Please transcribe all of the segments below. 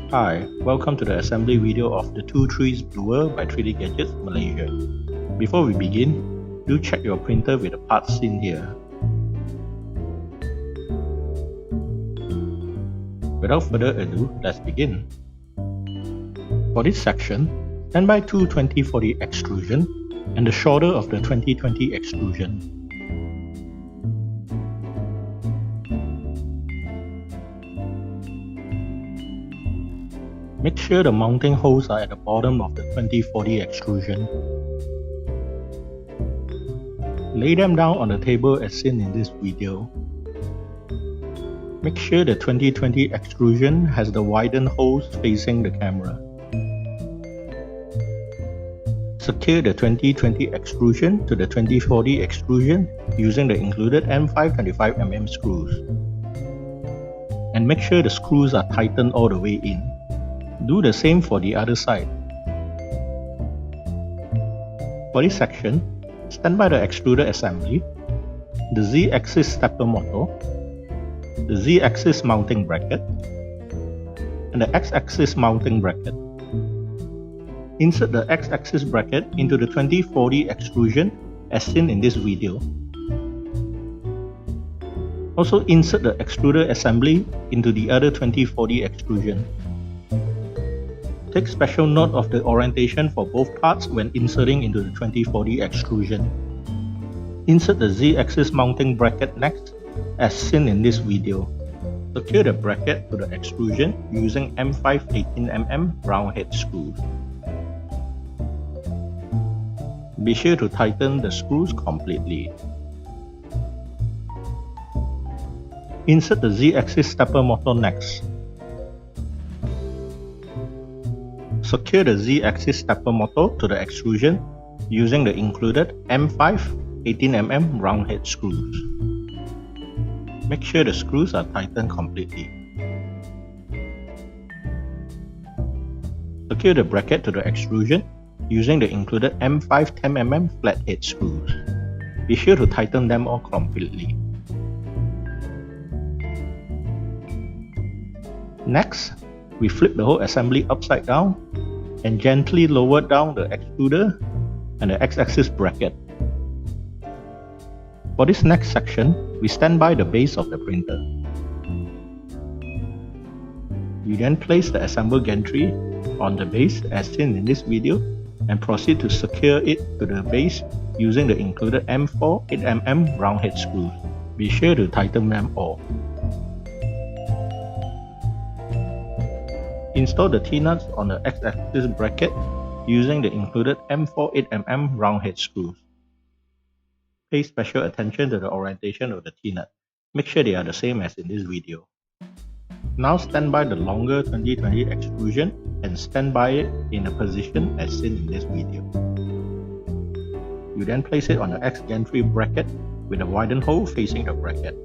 Hi, welcome to the assembly video of the 2 trees bluer by 3D Gadgets, Malaysia. Before we begin, do check your printer with the parts seen here. Without further ado, let's begin. For this section, stand by two 2040 extrusion and the shoulder of the 2020 extrusion. Make sure the mounting holes are at the bottom of the 2040 extrusion. Lay them down on the table as seen in this video. Make sure the 2020 extrusion has the widened holes facing the camera. Secure the 2020 extrusion to the 2040 extrusion using the included M525mm screws. And make sure the screws are tightened all the way in. Do the same for the other side. For this section, stand by the extruder assembly, the Z-axis stepper motor, the Z-axis mounting bracket, and the X-axis mounting bracket. Insert the X-axis bracket into the 2040 extrusion as seen in this video. Also insert the extruder assembly into the other 2040 extrusion. Take special note of the orientation for both parts when inserting into the 2040 extrusion. Insert the Z-axis mounting bracket next, as seen in this video. Secure the bracket to the extrusion using M5 18mm round head screws. Be sure to tighten the screws completely. Insert the Z-axis stepper motor next. Secure the Z-axis stepper motor to the extrusion using the included M5 18mm round head screws. Make sure the screws are tightened completely. Secure the bracket to the extrusion using the included M5 10mm flat head screws. Be sure to tighten them all completely. Next, we flip the whole assembly upside down and gently lower down the extruder and the X-axis bracket. For this next section, we stand by the base of the printer. We then place the assembled gantry on the base as seen in this video and proceed to secure it to the base using the included M4 8mm round head screws. Be sure to tighten them all. Install the T-nuts on the X-axis bracket using the included M4 8mm round head screws. Pay special attention to the orientation of the T-nut. Make sure they are the same as in this video. Now stand by the longer 2020 extrusion and stand by it in a position as seen in this video. You then place it on the X-gantry bracket with a widened hole facing the bracket.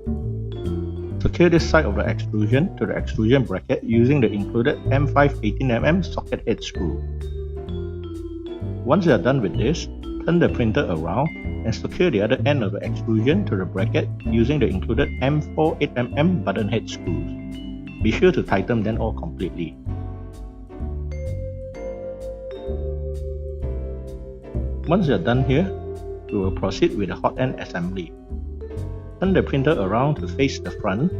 Secure this side of the extrusion to the extrusion bracket using the included M5 18mm socket head screw. Once you are done with this, turn the printer around and secure the other end of the extrusion to the bracket using the included M4 8mm button head screws. Be sure to tighten them all completely. Once you are done here, we will proceed with the hot end assembly. Turn the printer around to face the front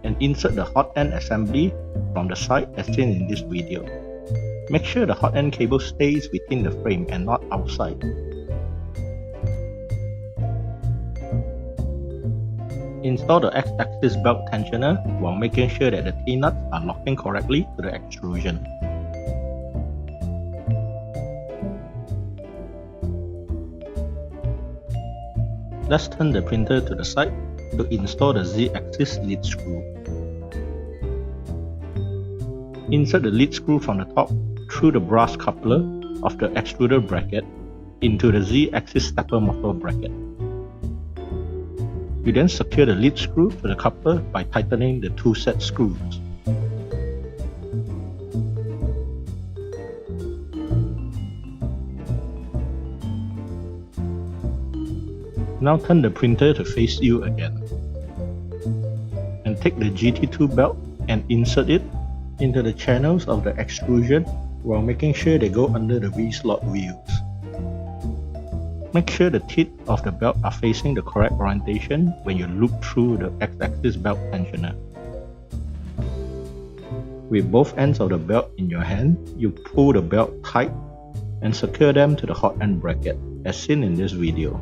and insert the hot end assembly from the side as seen in this video. Make sure the hot end cable stays within the frame and not outside. Install the X-axis belt tensioner while making sure that the T-nuts are locking correctly to the extrusion. Let's turn the printer to the side to install the Z-axis lead screw. Insert the lead screw from the top through the brass coupler of the extruder bracket into the Z-axis stepper motor bracket. You then secure the lead screw to the coupler by tightening the two set screws. Now turn the printer to face you again. And take the GT2 belt and insert it into the channels of the extrusion while making sure they go under the V-slot wheels. Make sure the teeth of the belt are facing the correct orientation when you loop through the X-axis belt tensioner. With both ends of the belt in your hand, you pull the belt tight and secure them to the hot end bracket, as seen in this video.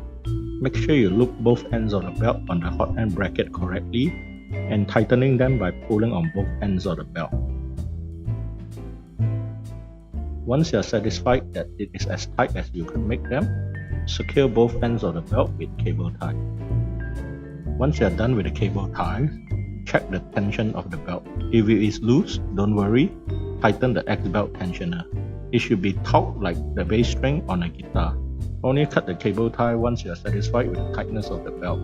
Make sure you loop both ends of the belt on the hot end bracket correctly and tightening them by pulling on both ends of the belt. Once you are satisfied that it is as tight as you can make them, secure both ends of the belt with cable tie. Once you are done with the cable ties, check the tension of the belt. If it is loose, don't worry, tighten the X-belt tensioner. It should be taut like the bass string on a guitar. Only cut the cable tie once you are satisfied with the tightness of the belt.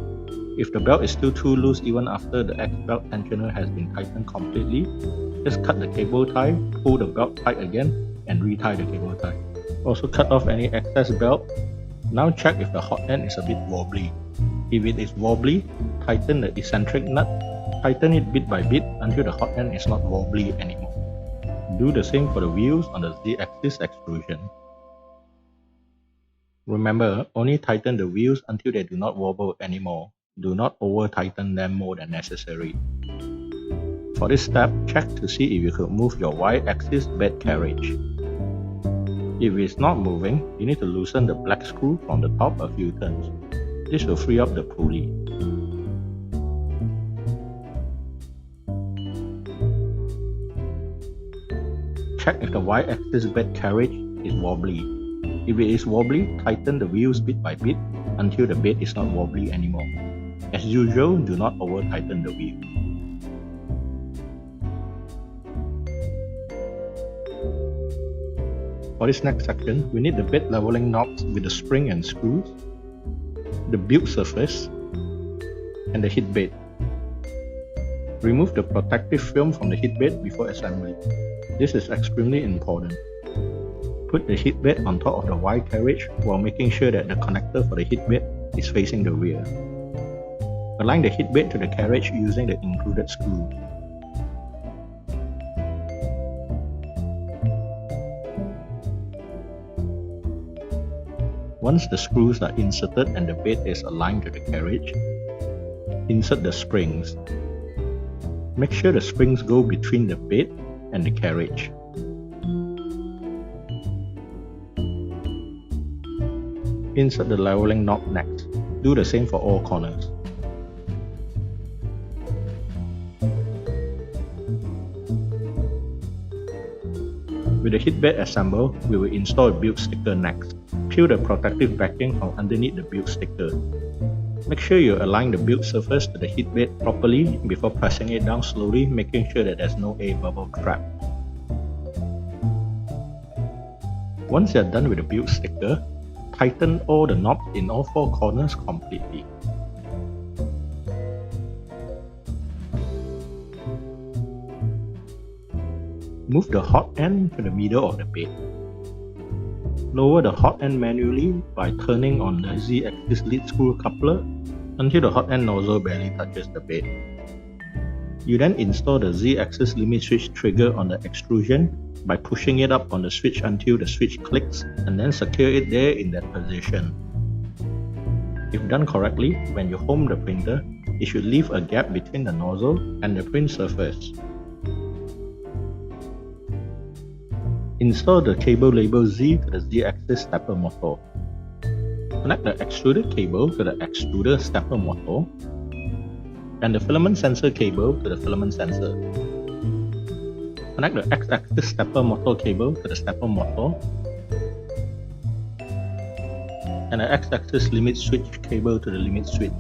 If the belt is still too loose even after the X-belt tensioner has been tightened completely, just cut the cable tie, pull the belt tight again, and retie the cable tie. Also cut off any excess belt. Now check if the hot end is a bit wobbly. If it is wobbly, tighten the eccentric nut. Tighten it bit by bit until the hot end is not wobbly anymore. Do the same for the wheels on the Z-axis extrusion. Remember, only tighten the wheels until they do not wobble anymore. Do not over-tighten them more than necessary. For this step, check to see if you could move your Y-axis bed carriage. If it is not moving, you need to loosen the black screw from the top a few turns. This will free up the pulley. Check if the Y-axis bed carriage is wobbly. If it is wobbly, tighten the wheels bit by bit until the bed is not wobbly anymore. As usual, do not over-tighten the wheel. For this next section, we need the bed leveling knobs with the spring and screws, the build surface, and the heatbed. Remove the protective film from the heatbed before assembly. This is extremely important. Put the heatbed on top of the Y carriage while making sure that the connector for the heatbed is facing the rear. Align the heatbed to the carriage using the included screws. Once the screws are inserted and the bed is aligned to the carriage, insert the springs. Make sure the springs go between the bed and the carriage. Insert the leveling knob next. Do the same for all corners. With the heatbed assembled, we will install a build sticker next. Peel the protective backing from underneath the build sticker. Make sure you align the build surface to the heatbed properly before pressing it down slowly, making sure that there's no air bubble trap. Once you are done with the build sticker, tighten all the knobs in all four corners completely. Move the hot end to the middle of the bed. Lower the hot end manually by turning on the Z-axis lead screw coupler until the hot end nozzle barely touches the bed. You then install the Z-axis limit switch trigger on the extrusion by pushing it up on the switch until the switch clicks and then secure it there in that position. If done correctly, when you home the printer, it should leave a gap between the nozzle and the print surface. Install the cable label Z to the Z-axis stepper motor. Connect the extruder cable to the extruder stepper motor and the filament sensor cable to the filament sensor. Connect the X-axis stepper motor cable to the stepper motor and the X-axis limit switch cable to the limit switch.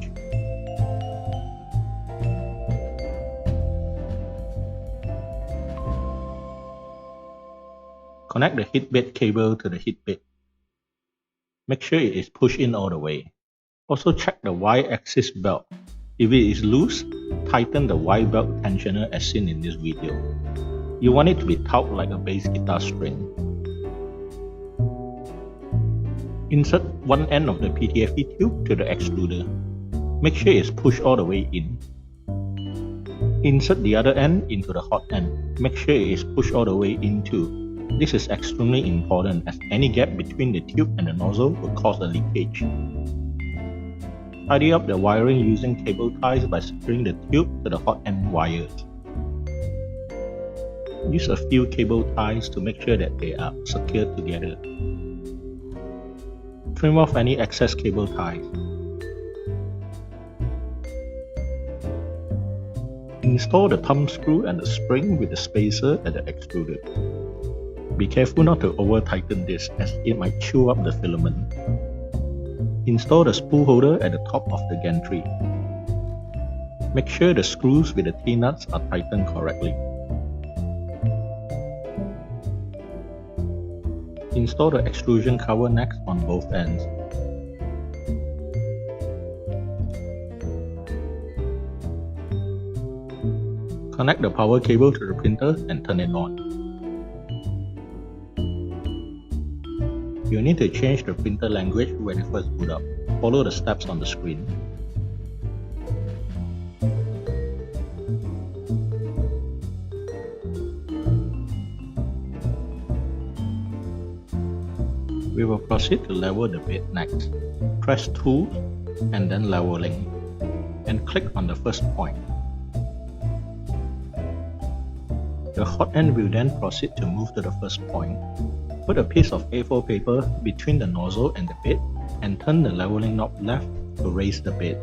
Connect the heatbed cable to the heatbed. Make sure it is pushed in all the way. Also check the Y-axis belt. If it is loose, tighten the Y belt tensioner as seen in this video. You want it to be taut like a bass guitar string. Insert one end of the PTFE tube to the extruder. Make sure it is pushed all the way in. Insert the other end into the hot end. Make sure it is pushed all the way in too. This is extremely important as any gap between the tube and the nozzle will cause a leakage. Tidy up the wiring using cable ties by securing the tube to the hot end wires. Use a few cable ties to make sure that they are secured together. Trim off any excess cable ties. Install the thumb screw and the spring with the spacer at the extruder. Be careful not to over-tighten this as it might chew up the filament. Install the spool holder at the top of the gantry. Make sure the screws with the T-nuts are tightened correctly. Install the extrusion cover next on both ends. Connect the power cable to the printer and turn it on. You need to change the printer language when it first boot up. Follow the steps on the screen. We will proceed to level the bed next. Press Tools and then Leveling, and click on the first point. The hot end will then proceed to move to the first point. Put a piece of A4 paper between the nozzle and the bed and turn the leveling knob left to raise the bed.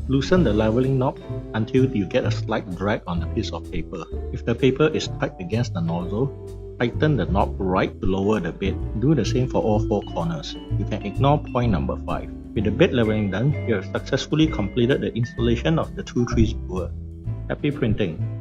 Loosen the leveling knob until you get a slight drag on the piece of paper. If the paper is tight against the nozzle, tighten the knob right to lower the bed. Do the same for all 4 corners. You can ignore point number 5. With the bed leveling done, you have successfully completed the installation of the 2-3 spool. Happy printing!